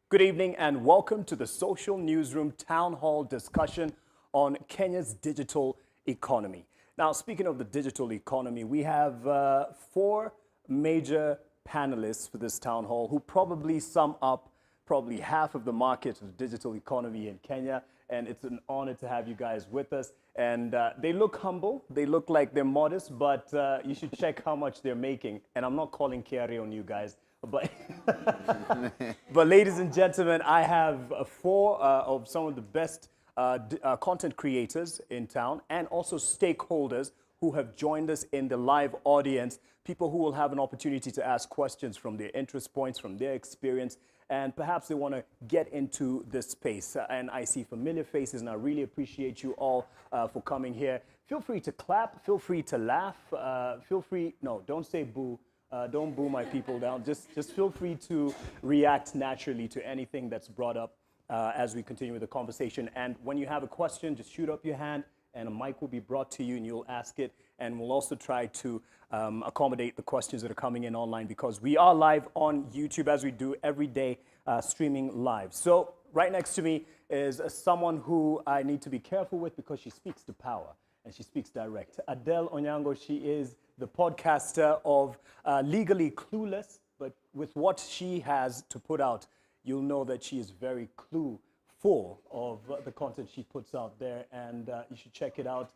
Good evening and welcome to the Social Newsroom Town Hall discussion on Kenya's digital economy. Now, speaking of the digital economy, we have four major panelists for this town hall who probably sum up probably half of the market of the digital economy in Kenya. And it's an honor to have you guys with us. And they look humble, they look like they're modest, but you should check how much they're making. And I'm not calling KRA on you guys. But, but ladies and gentlemen, I have four of some of the best content creators in town and also stakeholders who have joined us in the live audience, people who will have an opportunity to ask questions from their interest points, from their experience, and perhaps they want to get into this space. And I see familiar faces, and I really appreciate you all for coming here. Feel free to clap, feel free to laugh, feel free, no, don't say boo. Don't boo my people down. Just feel free to react naturally to anything that's brought up as we continue with the conversation. And when you have a question, just shoot up your hand and a mic will be brought to you and you'll ask it. And we'll also try to accommodate the questions that are coming in online because we are live on YouTube as we do every day, streaming live. So right next to me is someone who I need to be careful with because she speaks to power and she speaks direct. Adelle Onyango, she is the podcaster of Legally Clueless, but with what she has to put out, you'll know that she is very clueful of the content she puts out there, and you should check it out.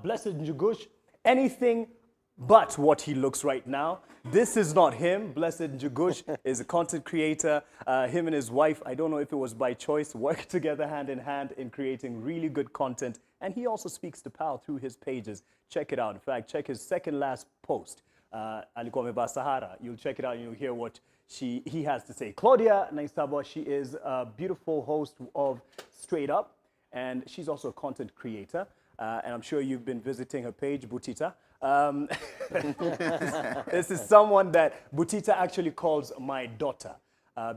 Blessed Njugush, anything but what he looks right now. This is not him. Blessed Njugush is a content creator. Him and his wife, I don't know if it was by choice, work together hand in hand in creating really good content. And he also speaks to power through his pages. Check it out. In fact, check his second last post. Alikuwa amevaa Sahara. You'll check it out and you'll hear what he has to say. Claudia Naisabwa, she is a beautiful host of Straight Up. And she's also a content creator. And I'm sure you've been visiting her page, Butita. This is someone that Butita actually calls my daughter.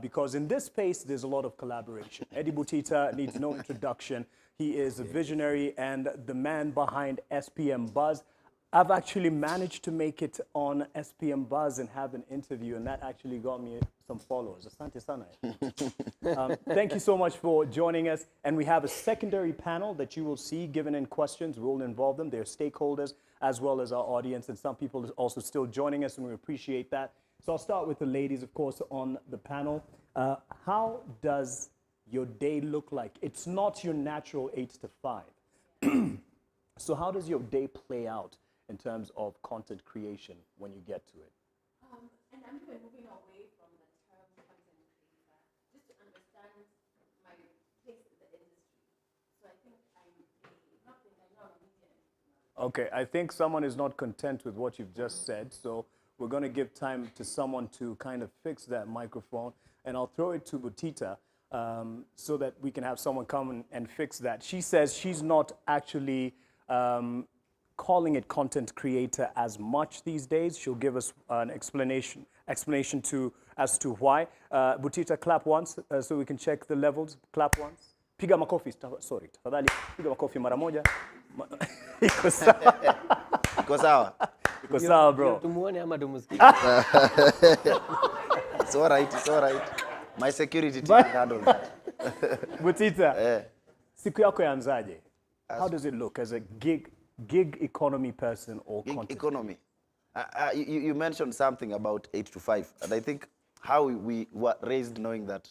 Because in this space, there's a lot of collaboration. Eddie Butita needs no introduction. He is a visionary and the man behind SPM Buzz. I've actually managed to make it on SPM Buzz and have an interview, and that actually got me some followers. Asante sana. Thank you so much for joining us. And we have a secondary panel that you will see given in questions. We'll involve them. They're stakeholders as well as our audience, and some people are also still joining us, and we appreciate that. So I'll start with the ladies, of course, on the panel. How does your day look like? It's not your natural 8 to 5. So how does your day play out in terms of content creation when you get to it? And I'm even moving away from the term content creator, just to understand my place in the industry. So I think I'm not a media. Okay, I think someone is not content with what you've just said, so we're going to give time to someone to kind of fix that microphone, and I'll throw it to Butita so that we can have someone come and fix that. She says she's not actually calling it content creator as much these days. She'll give us an explanation as to why. Butita, clap once so we can check the levels. Clap once. Piga makofi, sorry. Tafadhali, piga makofi mara moja. Iko sawa. Iko sawa. Iko sawa, bro. Tumuone ama tumusikie. It's all right, it's all right. My security team handle that. Butita, siku yako yaanzaje? How does it look as a gig economy person or content? Economy. You mentioned something about 8 to 5, and I think how we were raised knowing that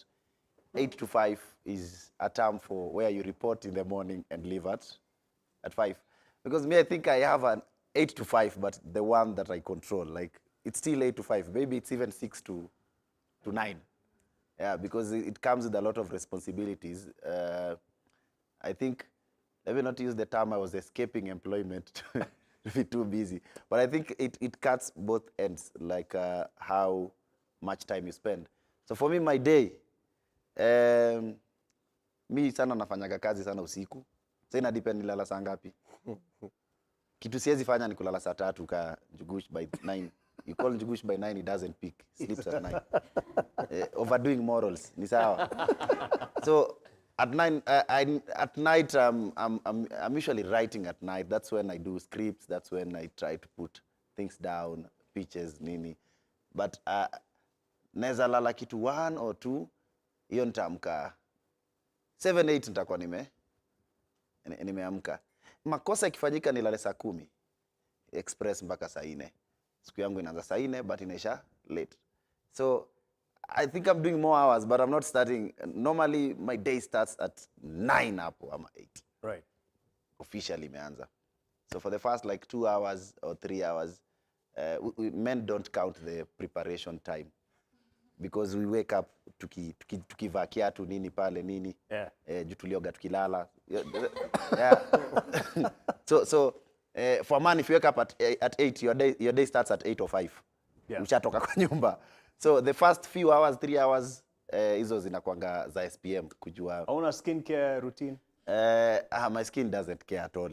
8 to 5 is a term for where you report in the morning and leave at 5. Because me, I think I have an 8 to 5, but the one that I control, like it's still 8 to 5. Maybe it's even 6 to 9. Yeah, because it comes with a lot of responsibilities. I think, let me not use the term I was escaping employment to be too busy. But I think it cuts both ends, like how much time you spend. So for me, my day, mi sana nafanyaga kazi sana usiku. So ina depend nilala saa ngapi. Kitu siwezi fanya ni kulala saa 3 ka Njugush by 9. You call Njugush by 9, he doesn't pick. Sleeps at 9. Overdoing morals, ni sawa. So at night, I'm usually writing at night. That's when I do scripts. That's when I try to put things down, pitches, nini. But naweza lala kitu 1 or 2, hiyo nitaamka 7-8 nitakuwa nimeamka. Makosa ikifanyika nilale saa 10 express mpaka saa 4. Siku yangu inaanza saa 4 but inaisha late. So I think I'm doing more hours, but I'm not starting. Normally my day starts at 9 hapo ama 8. Right. Officially imeanza. So for the first like 2 hours or 3 hours, men don't count the preparation time. Because we wake up tukivaa kiatu nini pale nini. Yeah. Juu tulioga tukilala. Yeah. So for a man, if you wake up at 8, your day starts at 8 or 5. Yeah. Ushatoka kwa nyumba. So the first few hours, 3 hours, hizo zinakuanga za SPM kujua. I want a skincare routine. My skin doesn't care at all.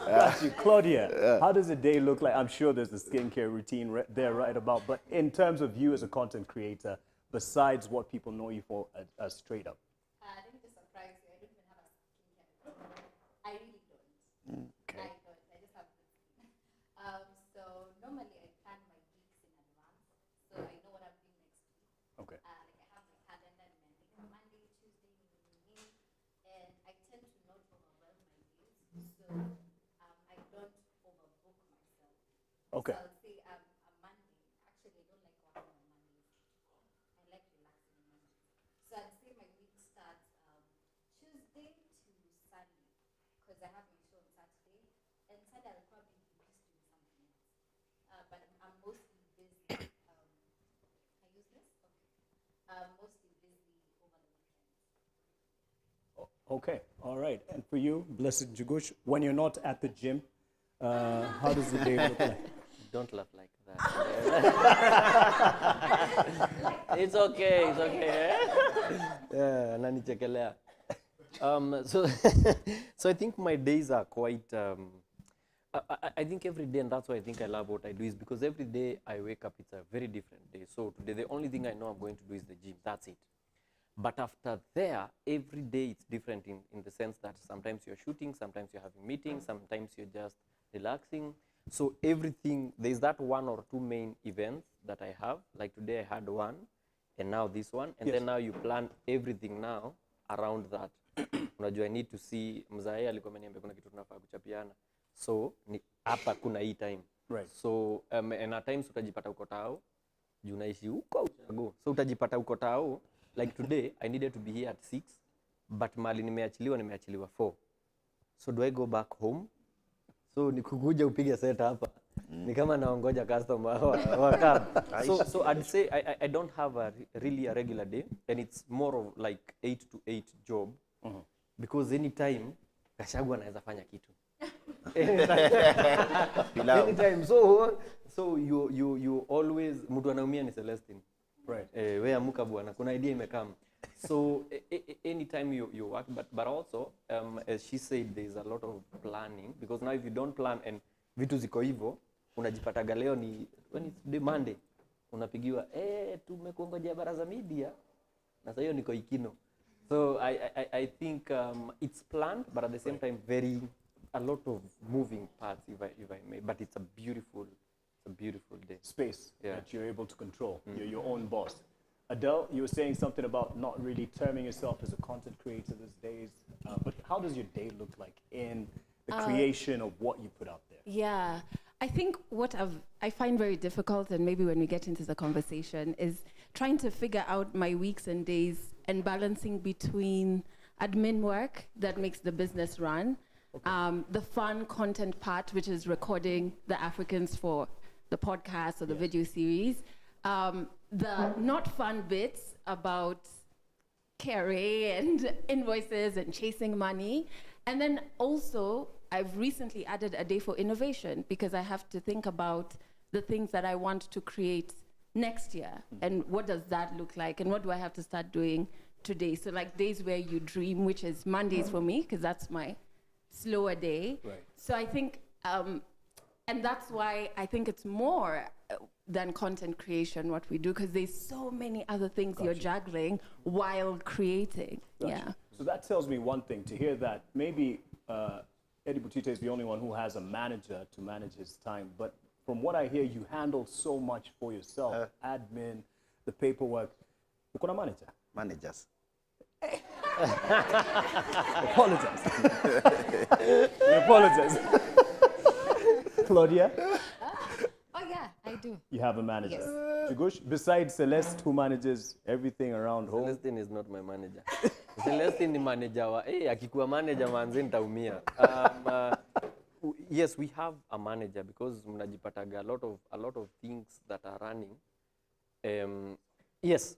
Got you. Claudia, how does a day look like? I'm sure there's a skincare routine there right about, but in terms of you as a content creator, besides what people know you for as straight up. I think to surprise you, I don't even have a skincare routine. I really don't. Okay. I don't. I just have good skin. So normally I plan my weeks in advance, so I know what I'm doing next week. Okay. Like I have my calendar and my Monday, Tuesday, and I tend to not overwhelm my days, so I don't overbook myself. Okay. So I'll say a Monday. Actually, I don't like working on Mondays. I like relaxing on Mondays. So I'd say my week starts Tuesday to Sunday, because I have my show on Saturday, and Sunday I'll probably be just doing something else. But I'm mostly busy. I use this? Okay. Mostly busy over the weekends. Okay. All right. And for you, Blessed Njugush, when you're not at the gym, how does the day look like? Don't laugh like that. It's okay. It's okay. Yeah, nanichekelea. So I think my days are quite. I think every day, and that's why I think I love what I do, is because every day I wake up, it's a very different day. So today, the only thing I know I'm going to do is the gym. That's it. But after there, every day it's different in the sense that sometimes you're shooting, sometimes you're having meetings, sometimes you're just relaxing. So everything, there's that 1 or 2 main events that I have. Like today I had one, and now this one. And then now you plan everything now around that. Unajua, I need to see, Mzai alikuwa ameniambia kuna kitu tunafaa kuchapiana. So ni hapa kuna hii time. Right. So and at times utajipata uko tao, juu naishi huko uchago. So utajipata uko tao. Like today, I needed to be here at 6, but mali nimeachiliwa 4. So do I go back home? So nikukuja upige set hapa. Ni kama naongoja customer wa cab. So I'd say I don't have really a regular day, and it's more of like 8 to 8 job. Because anytime Gachagua anaweza fanya kitu. Anytime. So you always, mtu anaumia ni Celestine. Right. We amuka bwana, kuna idea imekam. So anytime you work, but also as she said, there's a lot of planning, because now if you don't plan and vitu ziko hivyo, unajipataga leo ni when it's the Monday, unapigiwa tumekuongojea baraza media na sasa hiyo niko Ikino. So I think it's planned, but at the same time a lot of moving parts, if I may. But it's a beautiful day. Space that you're able to control. You're your own boss. Adele, you were saying something about not really terming yourself as a content creator these days. But how does your day look like in the creation of what you put out there? Yeah, I think what I find very difficult, and maybe when we get into the conversation, is trying to figure out my weeks and days and balancing between admin work that makes the business run, the fun content part, which is recording the Africans for the podcast or the video series, the not fun bits about KRA and invoices and chasing money. And then also, I've recently added a day for innovation, because I have to think about the things that I want to create next year. And what does that look like? And what do I have to start doing today? So like days where you dream, which is Mondays for me, because that's my slower day. Right. So I think, and that's why I think it's more than content creation what we do, because there's so many other things you're juggling while creating. Yeah. So that tells me one thing, to hear that maybe Eddie Butita is the only one who has a manager to manage his time. But from what I hear, you handle so much for yourself, admin, the paperwork. Uko na manager? Managers. Apologize. We apologize. Claudia, Oh yeah, I do. you have a manager. Yes. Njugush, besides Celeste, who manages everything around home. Celestine is not my manager. Celestine ni manager wa, akikuwa manager manzi nitaumia. Yes, we have a manager because mnajipataga a lot of things that are running. Yes,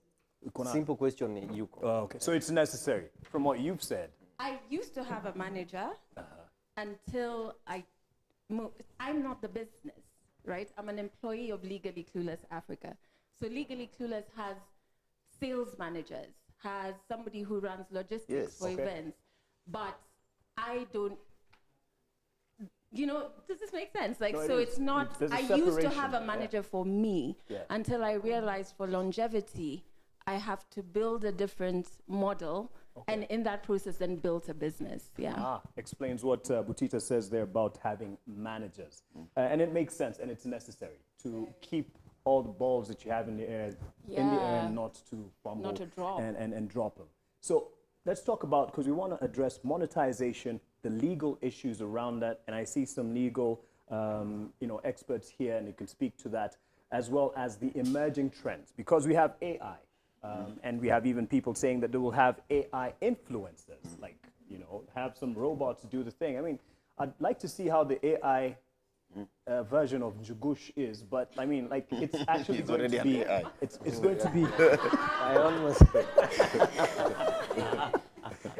simple question ni yuko. Okay, so it's necessary from what you've said. I used to have a manager until I moved. I'm not the business, right? I'm an employee of Legally Clueless Africa. So Legally Clueless has sales managers, has somebody who runs logistics Yes. for events, but I don't, does this make sense? Like, No, it so is. it's not, There's a I used to separation, have a manager for me until I realized for longevity, I have to build a different model and in that process then build a business, Explains what Butita says there about having managers. And it makes sense and it's necessary to keep all the balls that you have in the air not to fumble Not to drop. and drop them. So let's talk about, because we want to address monetization, the legal issues around that, and I see some legal experts here and you can speak to that, as well as the emerging trends, because we have AI. And we have even people saying that they will have AI influencers, like, have some robots do the thing. I mean, I'd like to see how the AI version of Njugush is, but I mean, like, it's actually He's going already to an be, AI. it's going to be, I almost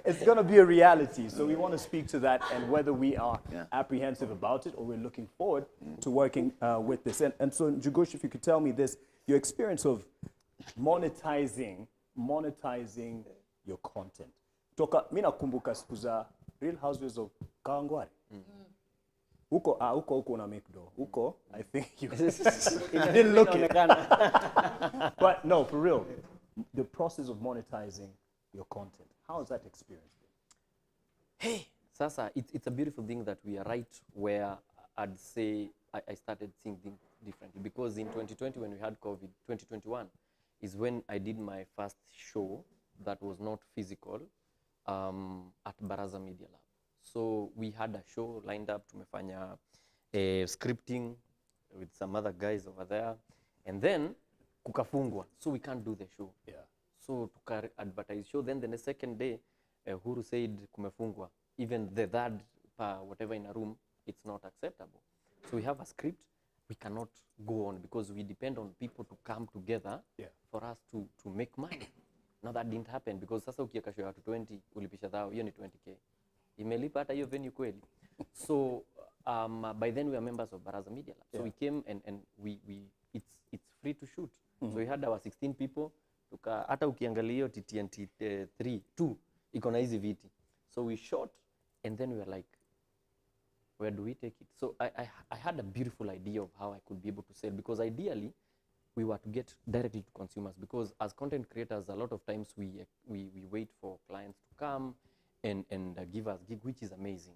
it's going to be a reality. So we want to speak to that and whether we are apprehensive about it or we're looking forward to working with this. And so, Njugush, if you could tell me this, your experience of monetizing your content. Toka mina kumbuka siku za Real Housewives of Kawangware. Huko na make do. Huko, I think you didn't look it. But no, for real, the process of monetizing your content. How has that experience been? Hey, Sasa, it's a beautiful thing that we are right where I'd say I started seeing things differently, because in 2020 when we had COVID, 2021 is when I did my first show that was not physical at Baraza Media Lab. So we had a show lined up, tumefanya scripting with some other guys over there, and then kukafungwa, so we can't do the show. Yeah. So to advertise show, then the second day, Huru said kumefungwa, even the third whatever in a room, it's not acceptable. So we have a script, we cannot go on because we depend on people to come together for us to make money. Now that didn't happen because sasa ukieka show ya 20 ulipisha dhao, hiyo ni 20k. Imelipa hata hiyo venue kweli. So by then we are members of Baraza Media Lab. So we came and it's free to shoot. So we had our 16 people. Hata ukiangalia hiyo TNT 2 iko na hizi viti. So we shot and then we were like, where do we take it? So I had a beautiful idea of how I could be able to sell, because ideally we were to get directly to consumers, because as content creators a lot of times we wait for clients to come and give us gig, which is amazing.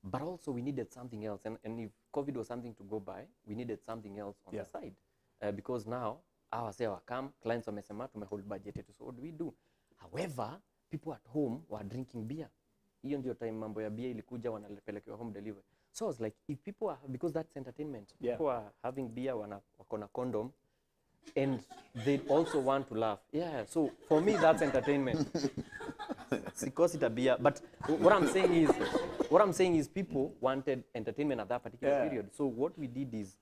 But also we needed something else, and if COVID was something to go by, we needed something else on the side, because now our sale come, clients wamesema tumehold budget yetu, so what do we do? However, people at home were drinking beer. Hiyo ndio time mambo ya beer ilikuja, wanapelekewa home delivery. So I was like, if people are, because that's entertainment, people are having beer, wako na condom, and they also want to laugh. Yeah, so for me that's entertainment. Because it's a beer, but what I'm saying is people wanted entertainment at that particular period. So what we did is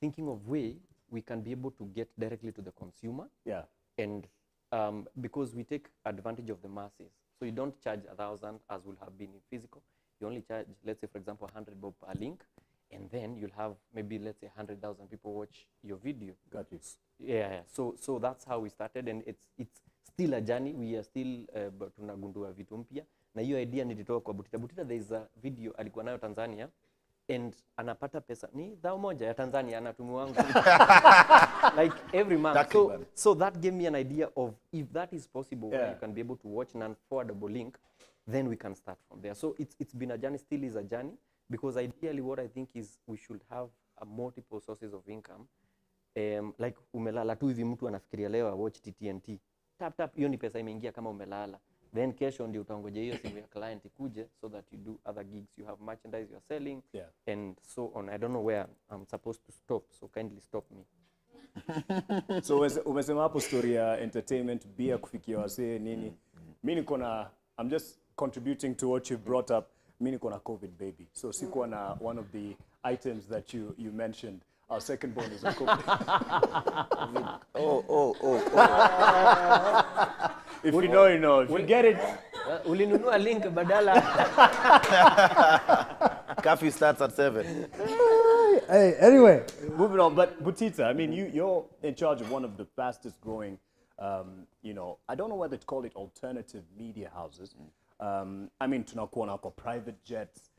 thinking of way we can be able to get directly to the consumer. Yeah. And because we take advantage of the masses. So you don't charge 1,000 as will have been in physical. You only charge, let's say, for example, 100 bob per link. And then you'll have maybe, let's say, 100,000 people watch your video. Got you. Yeah. So that's how we started. And it's still a journey. We are still tunagundua vitu mpya. Na hiyo idea nilitoa kwa Butita. Butita, there is a video alikuwa nayo Tanzania. And anapata pesa ni dhao moja ya Tanzania anatumiwa wangu like every month. So that gave me an idea of if that is possible, where you can be able to watch an unforwardable link, then we can start from there. So it's been a journey, still is a journey, because ideally what I think is we should have multiple sources of income like umelala tu hivi mtu anafikiria leo watch TNT. Tap tap, hiyo ni pesa imeingia kama umelala. Then kesho ndio utangoja hiyo simu ya client ikuje so that you do other gigs, you have merchandise you are selling, and so on. I don't know where I'm supposed to stop, so kindly stop me. So umesema hapo story ya entertainment, bia kufikia wasee nini. Mimi niko na, I'm just contributing to what you brought up. Mimi niko na COVID baby. So sikuwa na one of the items that you mentioned. Our second born is a COVID. If you know, you know. If you get it. Ulinunua link badala. Curfew starts at 7. Hey, anyway, moving on. But Butita, I mean, you're in charge of one of the fastest growing, you know, I don't know whether to call it alternative media houses. I mean, tunakuwa na kwa private jets,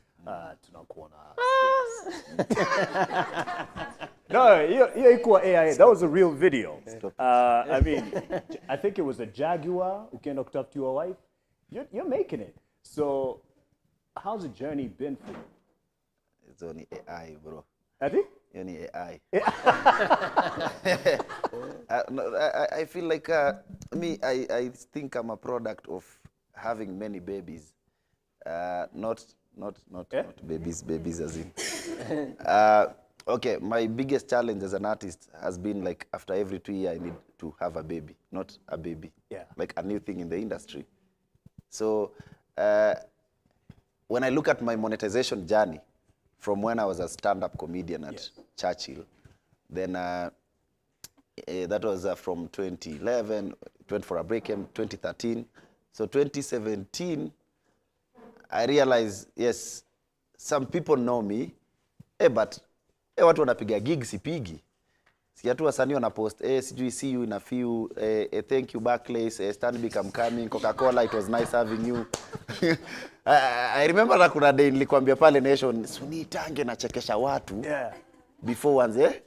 tunakuwa na No, you're equal AI. That was a real video. I mean, I think it was a Jaguar who came up to your wife. You're making it. So, how's the journey been for you? It's only AI, bro. I think? Only AI. I feel like I think I'm a product of having many babies. Not babies as in. Okay, my biggest challenge as an artist has been like after every 2 years I need to have a baby, not a baby. Yeah. Like a new thing in the industry. So when I look at my monetization journey from when I was a stand-up comedian at Churchill, then that was from 2011, went for a break, came 2013. So 2017, I realized, yes, some people know me, but watu wanapiga gig sipigi. Si watu wasanii wanapost, sijui see you in a few, thank you Barclays, Stanbic I'm coming, Coca-Cola, it was nice having you. I remember na kuna day nilikwambia pale Nation, sunitange na chekesha watu before once,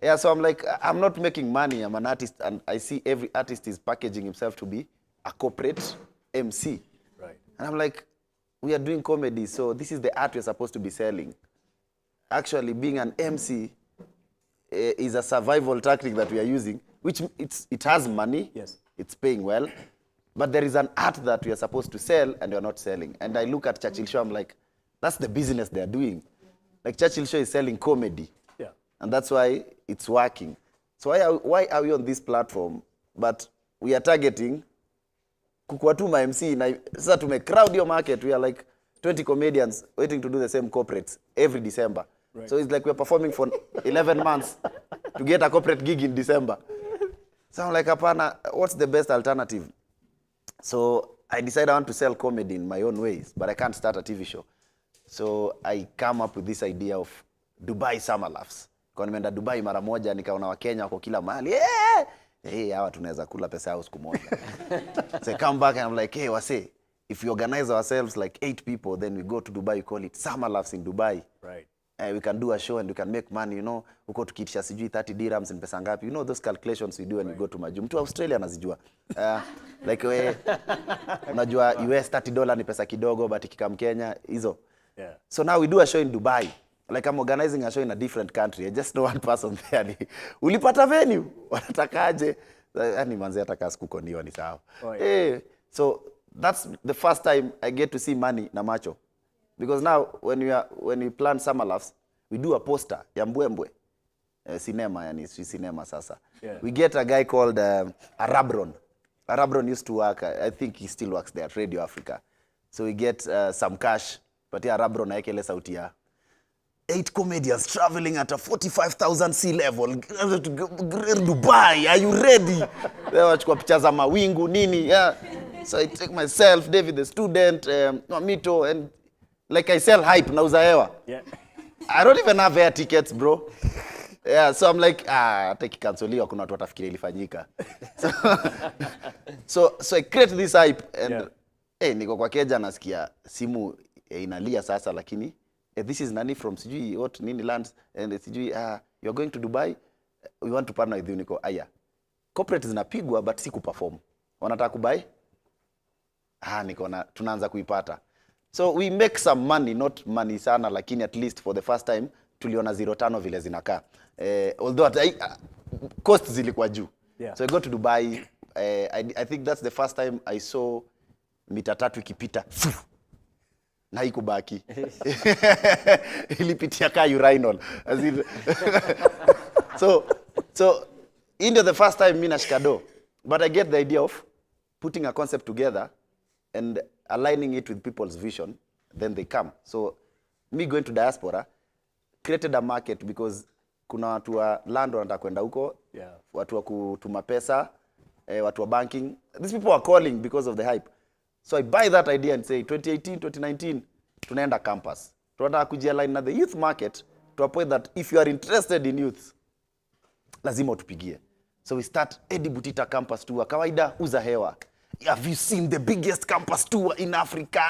Yeah, so I'm like, I'm not making money, I'm an artist, and I see every artist is packaging himself to be a corporate MC. Right. And I'm like, we are doing comedy, so this is the art we're supposed to be selling. Actually, being an MC is a survival tactic that we are using, which it has money, it's paying well, but there is an art that we are supposed to sell and we are not selling. And I look at Churchill Show, I'm like, that's the business they are doing. Like Churchill Show is selling comedy, and that's why it's working. So why are we on this platform, but we are targeting kukuwatuma MC, na sasa crowd your market, we are like 20 comedians waiting to do the same corporates every December. Right. So it's like we're performing for 11 months to get a corporate gig in December. So I'm like, apana, what's the best alternative? So I decided I want to sell comedy in my own ways, but I can't start a TV show. So I come up with this idea of Dubai Summer Laughs. Kwa nimeenda Dubai mara moja, nikaona Wakenya wako kila mahali. Hawa tunaweza kula pesa yao siku moja. So I come back and I'm like, hey, wase, if we organize ourselves like 8 people, then we go to Dubai, we call it Summer Laughs in Dubai. Right. We can do a show and we can make money, you know. Uko tukitisha sijui 30 dirhams ni pesa ngapi. You know those calculations we do when we go to Majum. Mtu Australia anazijua. Like unajua US $30 ni pesa kidogo, but ikikam Kenya hizo. Yeah. So now we do a show in Dubai. Like I'm organizing a show in a different country. I just know one person there. Ulipata venue? Wanatakaje? Ani manzi ataka sikukoniwa ni sawa. So that's the first time I get to see money na macho. Because now when we plan Summer Laughs, we do a poster ya mbwembwe. Cinema, yani cinema sasa. Yeah. We get a guy called Arabron. Arabron used to work, I think he still works there at Radio Africa. So we get some cash, but yeah, Arabron aekele sauti ya 8 comedians traveling at a 45,000 sea level. Dubai, are you ready? Wachukua picha za mawingu nini. Yeah. So I take myself, David the student, Mamito, and like I sell hype, nauza hewa. Yeah. I don't even have air tickets, bro. Yeah, so I'm like, hata ikikansoliwa kuna watu watafikiria ilifanyika. So I create this hype and niko kwa keja nasikia simu inalia sasa, lakini this is nani from sijui what nini lands, and sijui you are going to Dubai, we want to partner with you. Niko aya, corporate zinapigwa but si kuperform, wanataka kubuy. Niko na tunaanza kuipata. So we make some money, not money sana, lakini at least for the first time tuliona 0.5 vile zinakaa. Although costs zilikuwa juu. Yeah. So I got to Dubai. I think that's the first time I saw mita 3 ikipita. Na haikubaki. Ilipitia ka urinal. As in so India the first time mimi nashika do. But I get the idea of putting a concept together and aligning it with people's vision, then they come. So me going to diaspora created a market because kuna watu wa land wanataka kwenda huko, Yeah. watu wa kutuma pesa, watu wa banking. These people are calling because of the hype. So I buy that idea and say 2018, 2019 tunaenda campus. Tunataka kujialign na the youth market to a point that if you are interested in youth, lazima utupigie. So we start Butita campus tour. Kawaida uza hewa. Have you seen the biggest campus tour in Africa?